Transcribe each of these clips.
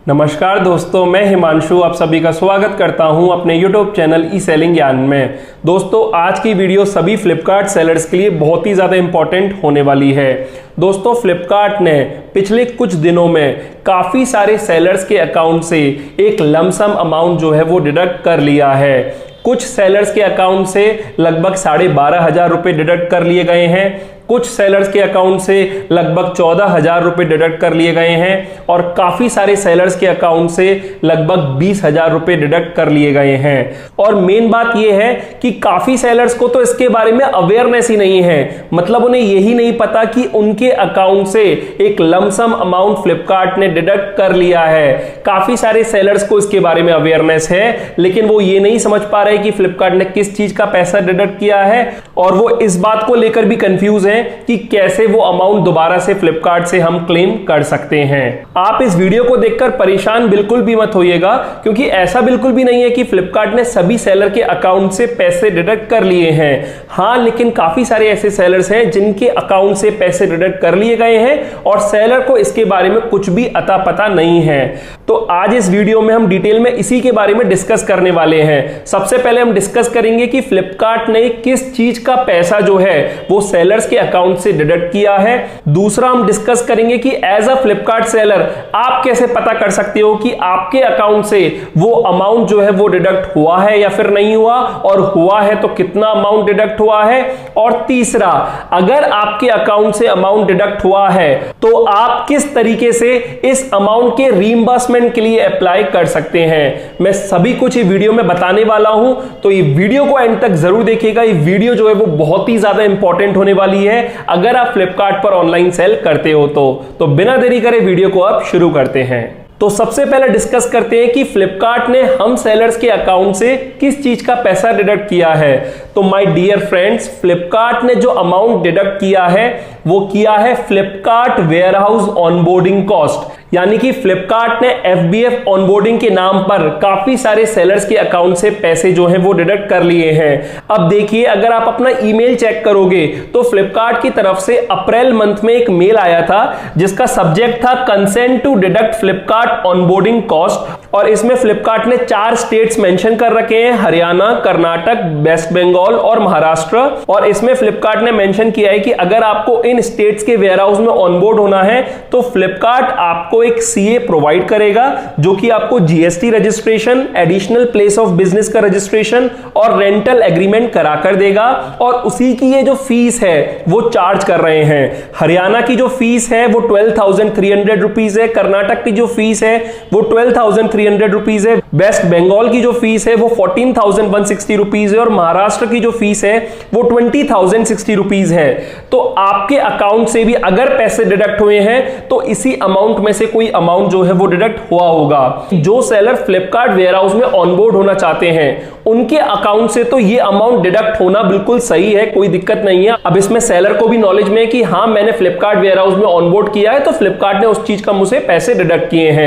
नमस्कार दोस्तों, मैं हिमांशु आप सभी का स्वागत करता हूं अपने YouTube चैनल ई सेलिंग ज्ञान में। दोस्तों, आज की वीडियो सभी फ्लिपकार्ट सेलर्स के लिए बहुत ही ज़्यादा इंपॉर्टेंट होने वाली है। दोस्तों, फ्लिपकार्ट ने पिछले कुछ दिनों में काफ़ी सारे सेलर्स के अकाउंट से एक लमसम अमाउंट जो है वो डिडक्ट कर लिया है। कुछ सेलर्स के अकाउंट से लगभग 12,500 रुपये डिडक्ट कर लिए गए हैं, कुछ सेलर्स के अकाउंट से लगभग 14,000 रुपये डिडक्ट कर लिए गए हैं और काफ़ी सारे सेलर्स के अकाउंट से लगभग 20,000 रुपये डिडक्ट कर लिए गए हैं। और मेन बात यह है कि काफ़ी सेलर्स को तो इसके बारे में अवेयरनेस ही नहीं है, मतलब उन्हें यही नहीं पता कि उनके अकाउंट से एक लमसम अमाउंट फ्लिपकार्ट ने डिडक्ट कर लिया है। काफ़ी सारे सेलर्स को इसके बारे में अवेयरनेस है, लेकिन वो ये नहीं समझ पा रहे कि फ्लिपकार्ट ने किस चीज़ का पैसा डिडक्ट किया है और वो इस बात को लेकर भी कंफ्यूज है कि कैसे वो अमाउंट दोबारा से फ्लिपकार्ट से हम क्लेम कर सकते हैं। आप इस वीडियो को देखकर परेशान बिल्कुल भी मत होइएगा, क्योंकि ऐसा बिल्कुल भी नहीं है कि फ्लिपकार्ट ने सभी सेलर के अकाउंट से पैसे डिडक्ट कर लिए हैं। हां, लेकिन काफी सारे ऐसे सेलर्स हैं जिनके अकाउंट से पैसे डिडक्ट कर लिए गए हैं और सेलर को इसके बारे में कुछ भी अता पता नहीं है। तो आज इस वीडियो में हम डिटेल में इसी के बारे में डिस्कस करने वाले हैं। सबसे पहले हम डिस्कस करेंगे कि फ्लिपकार्ट ने किस चीज का पैसा जो है वो सेलर्स के अकाउंट से डिडक्ट किया है। दूसरा हम डिस्कस करेंगे कि एज अ फ्लिपकार्ट सेलर आप कैसे पता कर सकते हो कि आपके अकाउंट से वो अमाउंट जो है वो डिडक्ट हुआ है या फिर नहीं हुआ, और हुआ है तो कितना अमाउंट डिडक्ट हुआ है। और तीसरा, अगर आपके अकाउंट से अमाउंट डिडक्ट हुआ है तो आप किस तरीके से इस अमाउंट के रीइंबर्समेंट के लिए अप्लाई कर सकते हैं। मैं सभी कुछ ये वीडियो में बताने वाला हूं, तो ये वीडियो को एंड तक जरूर देखिएगा। ये वीडियो जो है वो बहुत ही ज्यादा इंपॉर्टेंट होने वाली है अगर आप फ्लिपकार्ट पर ऑनलाइन सेल करते हो तो बिना देरी करे वीडियो को अब शुरू करते हैं। तो सबसे पहले डिस्कस करते हैं कि फ्लिपकार्ट ने हम सेलर्स के अकाउंट से किस चीज का पैसा डिडक्ट किया है। तो माय डियर फ्रेंड्स, फ्लिपकार्ट ने जो अमाउंट डिडक्ट किया है वो किया है फ्लिपकार्ट वेयरहाउस ऑनबोर्डिंग कॉस्ट, यानी कि फ्लिपकार्ट ने FBF ऑनबोर्डिंग के नाम पर काफी सारे सेलर्स के अकाउंट से पैसे जो हैं वो डिडक्ट कर लिए हैं। अब देखिए, अगर आप अपना ईमेल चेक करोगे तो फ्लिपकार्ट की तरफ से अप्रैल मंथ में एक मेल आया था जिसका सब्जेक्ट था consent to deduct Flipkart onboarding cost, और इसमें फ्लिपकार्ट ने 4 स्टेट्स मेंशन कर रखे हैं, हरियाणा, कर्नाटक, वेस्ट बंगाल और महाराष्ट्र। और इसमें फ्लिपकार्ट ने मेंशन किया है कि अगर आपको इन स्टेट्स के वेयरहाउस में ऑनबोर्ड होना है तो फ्लिपकार्ट आपको एक CA प्रोवाइड करेगा, जो कि आपको GST registration, additional place of business का रजिस्ट्रेशन और रेंटल एग्रीमेंट करा कर देगा, और उसी की ये जो फीस है वो चार्ज कर रहे हैं। हरियाणा की जो फीस है वो 12,300 रुपीज है, कर्नाटक की जो फीस है वो 12,300 रुपीज है, वेस्ट बंगाल की जो फीस है वो 14,160 रुपीज है और महाराष्ट्र की जो फीस है वो 20,060 रुपीज है। तो आपके अकाउंट से भी अगर पैसे डिडक्ट हुए हैं तो इसी अमाउंट में से कोई अमाउंट जो है वो डिडक्ट हुआ होगा। जो सेलर फ्लिपकार्ट वेयरहाउस में ऑनबोर्ड होना चाहते हैं उनके अकाउंट से तो ये अमाउंट डिडक्ट होना बिल्कुल सही है, कोई दिक्कत नहीं है। अब इसमें सेलर को भी नॉलेज में है कि हाँ, मैंने फ्लिपकार्ट वेयरहाउस में ऑनबोर्ड किया है तो फ्लिपकार्ट ने उस चीज का मुझसे पैसे डिडक्ट किए हैं।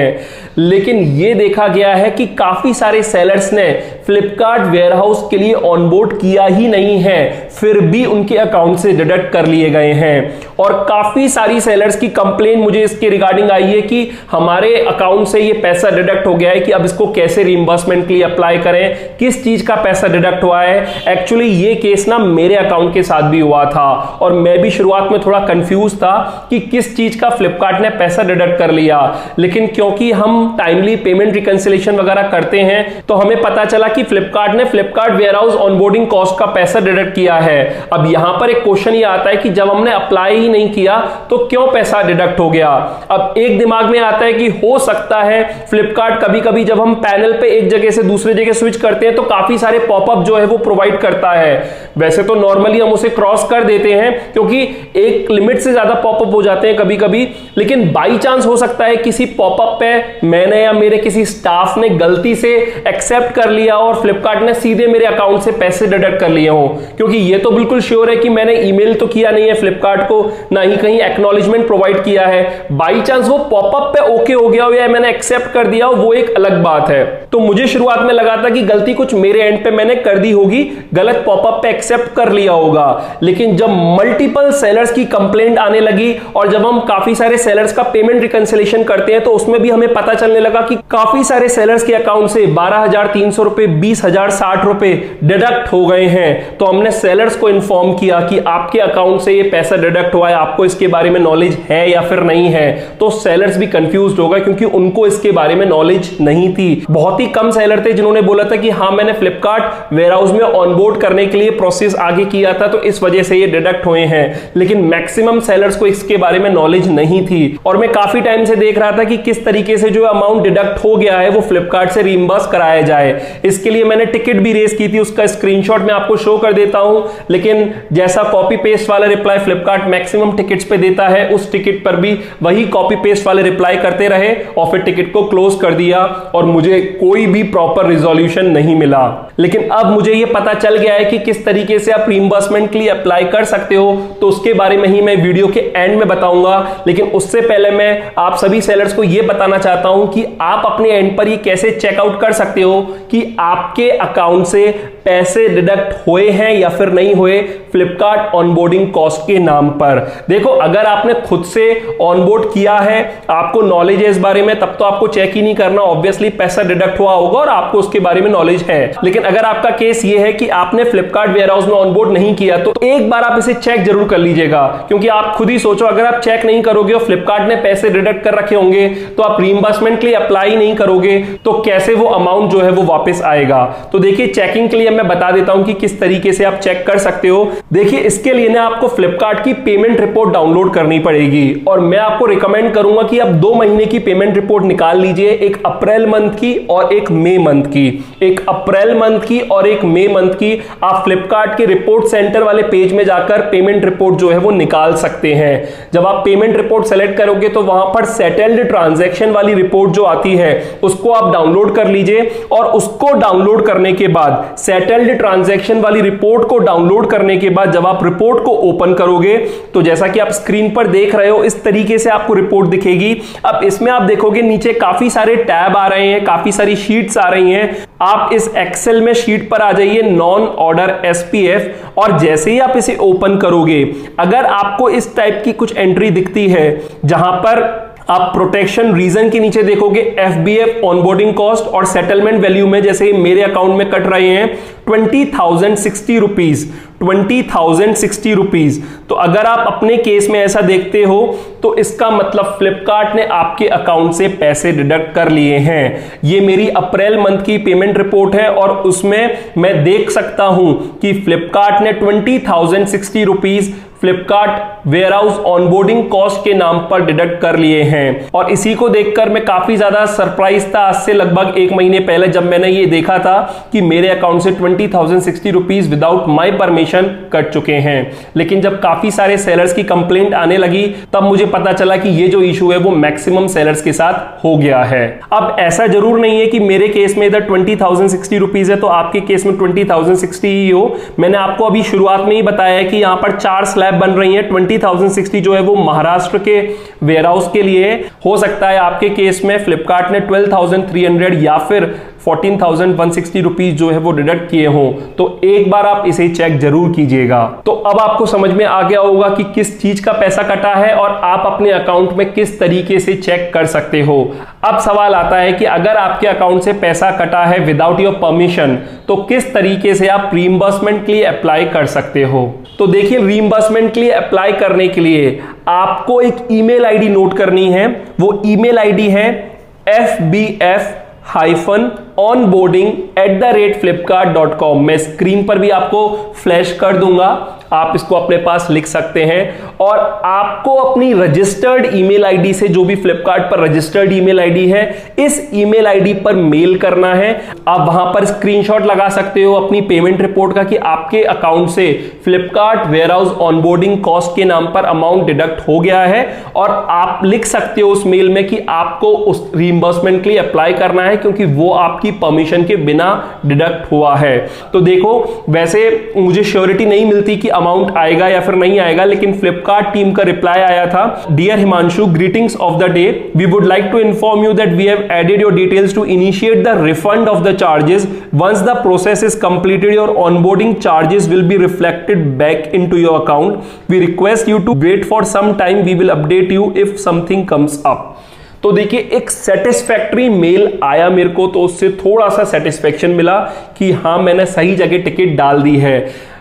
लेकिन ये देखा गया है कि काफी सारे सेलर्स ने फ्लिपकार्ट वेयरहाउस के लिए ऑनबोर्ड किया ही नहीं है, फिर भी उनके अकाउंट से डिडक्ट कर लिए गए हैं। और काफी सारी सेलर्स की कंप्लेन मुझे इसके रिगार्डिंग आई है कि हमारे अकाउंट से ये पैसा डिडक्ट हो गया है कि अब इसको कैसे रीइंबर्समेंट के लिए अप्लाई करें, किस चीज का पैसा डिडक्ट हुआ है। एक्चुअली ये केस ना मेरे अकाउंट के साथ भी हुआ था और मैं भी शुरुआत में थोड़ा कंफ्यूज था कि किस चीज का फ्लिपकार्ट ने पैसा डिडक्ट कर लिया, लेकिन क्योंकि हम टाइमली पेमेंट रिकंसिलेशन वगैरह करते हैं तो हमें पता चला कि फ्लिपकार्ट ने फ्लिपकार्ट वेयरहाउस ऑनबोर्डिंग कॉस्ट का पैसा डिडक्ट किया है। अब यहां पर एक क्वेश्चन ये आता है कि जब हमने अप्लाई ही नहीं किया तो क्यों पैसा डिडक्ट हो गया। अब एक दिमाग में आता है कि हो सकता है फ्लिपकार्ट कभी कभी जब हम पैनल पे एक जगह से दूसरे जगह स्विच करते हैं तो काफी सारे पॉपअप जो है वो प्रोवाइड करता है। वैसे तो नॉर्मली हम उसे क्रॉस कर देते हैं क्योंकि एक लिमिट से ज्यादा पॉपअप हो जाते हैं कभी कभी, लेकिन बाई चांस हो सकता है किसी पॉपअप पे मैंने या मेरे किसी स्टाफ ने गलती से एक्सेप्ट कर लिया और फ्लिपकार्ट ने सीधे मेरे अकाउंट से पैसे डिडक्ट कर लिए हों, क्योंकि ये तो बिल्कुल श्योर है कि मैंने ईमेल तो किया नहीं है फ्लिपकार्ट को, ना ही कहीं एक्नॉलेजमेंट प्रोवाइड किया है। बाई चांस वो पॉपअप पे ओके हो गया हो या मैंने एक्सेप्ट कर दिया हो वो एक अलग बात है। तो मुझे शुरुआत में लगा था कि गलती कुछ मेरे एंड पे मैंने कर दी होगी, गलत पॉपअप पे एक्सेप्ट कर लिया होगा। लेकिन जब मल्टीपल सेलर्स की कंप्लेंट आने लगी और जब हम काफी सारे सेलर्स का पेमेंट रिकंसिलिएशन करते हैं तो उसमें भी हमें पता चलने लगा कि काफी सारे सेलर्स के अकाउंट से 12,300 रुपए, 20,000, 60 रुपए डिडक्ट हो गए हैं। तो हमने सेलर्स को इन्फॉर्म किया कि आपके अकाउंट से ये पैसा डिडक्ट हुआ है, आपको इसके बारे में नॉलेज है या फिर नहीं है। तो सेलर्स भी कंफ्यूज हो गए क्योंकि उनको इसके बारे में नॉलेज नहीं थी। बहुत ही कम सेलर थे जिन्होंने बोला था कि हाँ मैंने फ्लिपकार्ट वेयरहाउस में ऑनबोर्ड करने के लिए प्रोसेस आगे किया था तो इस वजह से ये डिडक्ट हुए हैं। लेकिन मैक्सिमम सेलर्स को इसके बारे में नॉलेज नहीं थी और मैं काफी टाइम से देख रहा था कि किस तरीके से जो अमाउंट डिडक्ट हो गया है वो फ्लिपकार्ट से रीइंबर्स कराया जाए। इसके लिए मैंने टिकट भी रेज की थी, उसका स्क्रीनशॉट मैं आपको शो कर देता हूं। लेकिन जैसा कॉपी पेस्ट वाला रिप्लाई फ्लिपकार्ट मैक्सिमम टिकट्स पे देता है, उस टिकट पर भी वही कॉपी पेस्ट वाले रिप्लाई करते रहे और फिर टिकट को क्लोज कर दिया और मुझे कोई भी प्रॉपर रिजोल्यूशन नहीं मिला। लेकिन अब मुझे यह पता चल गया है कि किस तरीके से आप रीइंबर्समेंट के लिए अप्लाई कर सकते हो, तो उसके बारे में ही मैं वीडियो के एंड में बताऊंगा। लेकिन उससे पहले मैं आप सभी सेलर्स को यह बताना चाहता हूं कि आप अपने एंड पर ये कैसे चेकआउट कर सकते हो कि आपके अकाउंट से पैसे डिडक्ट हुए हैं या फिर नहीं हुए फ्लिपकार्ट ऑनबोर्डिंग कॉस्ट के नाम पर। देखो, अगर आपने खुद से ऑनबोर्ड किया है, आपको नॉलेज है इस बारे में, तब तो आपको चेक ही नहीं करना, ऑब्वियसली पैसा डिडक्ट हुआ होगा और आपको उसके बारे में नॉलेज है। लेकिन अगर आपका केस ये है कि आपने फ्लिपकार्ट वेयरहाउस में ऑनबोर्ड नहीं किया तो एक बार आप इसे चेक जरूर कर लीजिएगा, क्योंकि आप खुद ही सोचो अगर आप चेक नहीं करोगे और फ्लिपकार्ट ने पैसे डिडक्ट कर रखे होंगे तो आप रीइंबर्समेंट के लिए अप्लाई नहीं करोगे तो कैसे वो अमाउंट जो है वो वापस आएगा। तो देखिए, चेकिंग के लिए मैं बता देता हूं कि किस तरीके से आप चेक कर सकते हो। देखिए, इसके लिए ना आपको फ्लिपकार्ट की पेमेंट रिपोर्ट डाउनलोड करनी पड़ेगी और मैं आपको रिकमेंड करूंगा कि आप 2 महीने की पेमेंट रिपोर्ट निकाल लीजिए, एक अप्रैल मंथ की और एक मई मंथ की। एक अप्रैल मंथ की और एक मई मंथ की आप फ्लिपकार्ट के रिपोर्ट सेंटर वाले पेज में जाकर पेमेंट रिपोर्ट जो है वो निकाल सकते हैं। जब आप पेमेंट रिपोर्ट सेलेक्ट करोगे तो वहां पर सेटल्ड ट्रांजैक्शन वाली रिपोर्ट जो आती है उसको आप डाउनलोड कर लीजिए और उसको डाउनलोड करने के बाद, सेटल्ड ट्रांजैक्शन वाली रिपोर्ट को डाउनलोड करने के बाद जब आप रिपोर्ट को ओपन करोगे तो जैसा कि आप स्क्रीन पर देख रहे हो इस तरीके से आपको रिपोर्ट दिखेगी। अब इसमें आप देखोगे नीचे काफी सारे टैब आ रहे हैं, काफी सारी शीट्स आ रही हैं। आप इस एक्सेल में शीट पर आ जाइए नॉन ऑर्डर एसपीएफ और जैसे ही आप इसे ओपन करोगे, अगर आपको इस टाइप की कुछ एंट्री दिखती है जहां पर आप प्रोटेक्शन रीजन के नीचे देखोगे एफबीएफ ऑनबोर्डिंग कॉस्ट और सेटलमेंट वैल्यू में जैसे मेरे अकाउंट में कट रहे हैं 20,060 रुपीज, 20,060 रुपीज। तो अगर आप अपने केस में ऐसा देखते हो तो इसका मतलब फ्लिपकार्ट ने आपके अकाउंट से पैसे डिडक्ट कर लिए हैं। ये मेरी अप्रैल मंथ की पेमेंट रिपोर्ट है और उसमें मैं देख सकता हूं कि फ्लिपकार्ट ने 20,060 rupees Flipkart warehouse onboarding cost के नाम पर डिडक्ट कर लिए हैं। और इसी को देखकर मैं काफी ज्यादा सरप्राइज था आज से लगभग 1 महीने पहले जब मैंने ये देखा था कि मेरे अकाउंट से 20,060 rupees without my permission cut चुके हैं। लेकिन जब काफी सारे सेलर्स की कंप्लेंट आने लगी तब मुझे पता चला कि ये जो इशू है वो मैक्सिमम सेलर्स के साथ हो गया है। अब ऐसा जरूर नहीं है कि मेरे केस में इधर 20,060 रुपीज है तो आपके केस में 20,060 ही हो। मैंने आपको अभी शुरुआत में ही बताया है कि यहां पर 4 स्लैब बन रही है। 20,060 जो है वो महाराष्ट्र के वेयरहाउस के लिए हो सकता है, आपके केस में फ्लिपकार्ट ने 12,300 या फिर 14,160 रुपीज जो है वो डिडक्ट किए हों। तो एक बार आप इसे चेक जरूर कीजिएगा। तो अब आपको समझ में आ गया होगा कि किस चीज का पैसा कटा है और आप अपने अकाउंट में किस तरीके से चेक कर सकते हो। अब सवाल आता है कि अगर आपके अकाउंट से पैसा कटा है विदाउट योर परमिशन तो किस तरीके से आप रीइंबर्समेंट के लिए अप्लाई कर सकते हो। तो देखिए, रीइंबर्समेंट के लिए अप्लाई करने के लिए आपको एक ईमेल आईडी नोट करनी है। वो ईमेल आईडी है fbf-onboarding@flipkart.com। मैं स्क्रीन पर भी आपको फ्लैश कर दूंगा, आप इसको अपने पास लिख सकते हैं। और आपको अपनी रजिस्टर्ड ईमेल आईडी से, जो भी फ्लिपकार्ट पर रजिस्टर्ड ईमेल आईडी है, इस ईमेल आईडी पर मेल करना है। आप वहां पर स्क्रीनशॉट लगा सकते हो अपनी पेमेंट रिपोर्ट का कि आपके अकाउंट से फ्लिपकार्ट वेयरहाउस ऑनबोर्डिंग कॉस्ट के नाम पर अमाउंट डिडक्ट हो गया है और आप लिख सकते हो उस मेल में कि आपको उस रीइंबर्समेंट के लिए अप्लाई करना है क्योंकि वो आपकी परमिशन के बिना डिडक्ट हुआ है। तो देखो, वैसे मुझे श्योरिटी नहीं मिलती कि अमाउंट आएगा या फिर नहीं आएगा, लेकिन फ्लिपकार्ट टीम का रिप्लाई आया था, dear Himanshu, greetings of the day, we would like to inform you that we have added your details to initiate the refund of the charges. Once the process is completed your onboarding charges will be reflected back into your account. We request you to wait for some time, we will update you if something comes up. तो देखिए एक satisfactory mail आया मेरे को, तो उससे थोड़ा सा सेटिस्फेक्शन मिला कि हाँ मैंने सही जगह टिकट डाल दी है.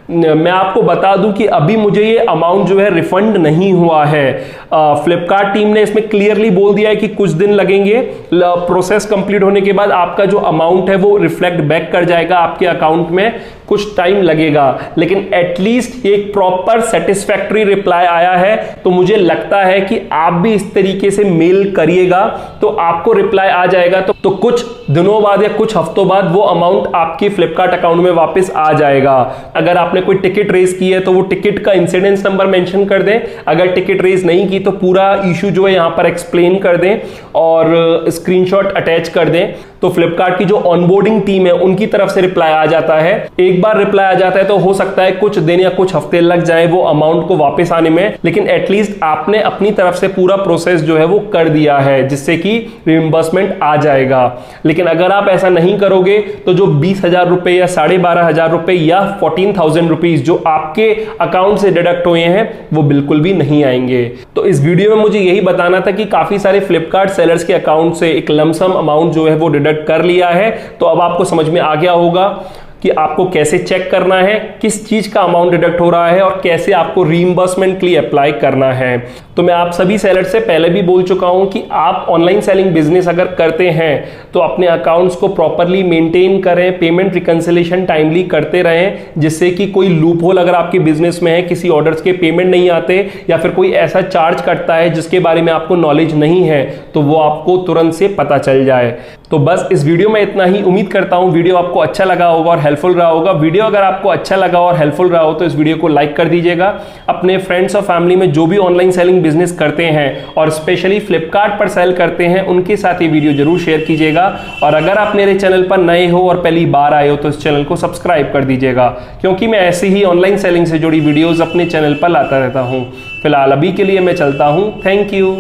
मैं आपको बता दूं कि अभी मुझे ये अमाउंट जो है रिफंड नहीं हुआ है. फ्लिपकार्ट टीम ने इसमें क्लियरली बोल दिया है कि कुछ दिन लगेंगे, प्रोसेस कंप्लीट होने के बाद आपका जो अमाउंट है वो रिफ्लेक्ट बैक कर जाएगा आपके अकाउंट में, कुछ टाइम लगेगा. लेकिन एटलीस्ट एक प्रॉपर सेटिस्फैक्ट्री रिप्लाई आया है, तो मुझे लगता है कि आप भी इस तरीके से मेल करिएगा तो आपको रिप्लाई आ जाएगा. तो कुछ दिनों बाद या कुछ हफ्तों बाद वो अमाउंट आपके फ्लिपकार्ट अकाउंट में वापस आ जाएगा. अगर आपने कोई टिकट रेज की है तो वो टिकट का इंसिडेंस नंबर मेंशन कर दें. अगर टिकट रेज नहीं की तो पूरा इशू जो है यहां पर एक्सप्लेन कर दें और स्क्रीनशॉट अटैच कर दें. तो फ्लिपकार्ट की जो ऑनबोर्डिंग टीम है उनकी तरफ से रिप्लाई आ जाता है. एक बार रिप्लाई आ जाता है तो हो सकता है कुछ दिन या कुछ हफ्ते लग जाए वो अमाउंट को वापस आने में, लेकिन एटलीस्ट आपने अपनी तरफ से पूरा प्रोसेस जो है वो कर दिया है, जिससे कि रिइंबर्समेंट आ जाएगा. लेकिन अगर आप ऐसा नहीं करोगे तो जो 20,000 रुपए या 12,500 रुपए या 14,000 रुपीज जो आपके अकाउंट से डिडक्ट हुए हैं वो बिल्कुल भी नहीं आएंगे. तो इस वीडियो में मुझे यही बताना था कि काफी सारे फ्लिपकार्ट सेलर्स के अकाउंट से एक लमसम अमाउंट जो है वो डिडक्ट कर लिया है. तो अब आपको समझ में आ गया होगा कि आपको कैसे चेक करना है, किस चीज का अमाउंट डिडक्ट हो रहा है और कैसे आपको रीइंबर्समेंट के लिए अप्लाई करना है. तो मैं आप सभी सेलर से पहले भी बोल चुका हूं कि आप ऑनलाइन सेलिंग बिजनेस अगर करते हैं तो अपने अकाउंट्स को प्रॉपरली मेंटेन करें, पेमेंट रिकंसिलिएशन टाइमली करते रहें, जिससे कि कोई लूप होल अगर आपके बिजनेस में है, किसी ऑर्डर्स के पेमेंट नहीं आते या फिर कोई ऐसा चार्ज कटता है जिसके बारे में आपको नॉलेज नहीं है, तो वो आपको तुरंत से पता चल जाए. तो बस इस वीडियो में इतना ही. उम्मीद करता हूं वीडियो आपको अच्छा लगा होगा और हेल्पफुल रहा होगा. वीडियो अगर आपको अच्छा लगा और हेल्पफुल रहा हो तो इस वीडियो को लाइक कर दीजिएगा. अपने फ्रेंड्स और फैमिली में जो भी ऑनलाइन सेलिंग बिजनेस करते हैं और स्पेशली फ्लिपकार्ट पर सेल करते हैं उनके साथ ये वीडियो जरूर शेयर कीजिएगा. और अगर आप मेरे चैनल पर नए हो और पहली बार आए हो तो इस चैनल को सब्सक्राइब कर दीजिएगा, क्योंकि मैं ऐसे ही ऑनलाइन सेलिंग से जुड़ी वीडियोस अपने चैनल पर लाता रहता हूं. फिलहाल अभी के लिए मैं चलता हूं. Thank you.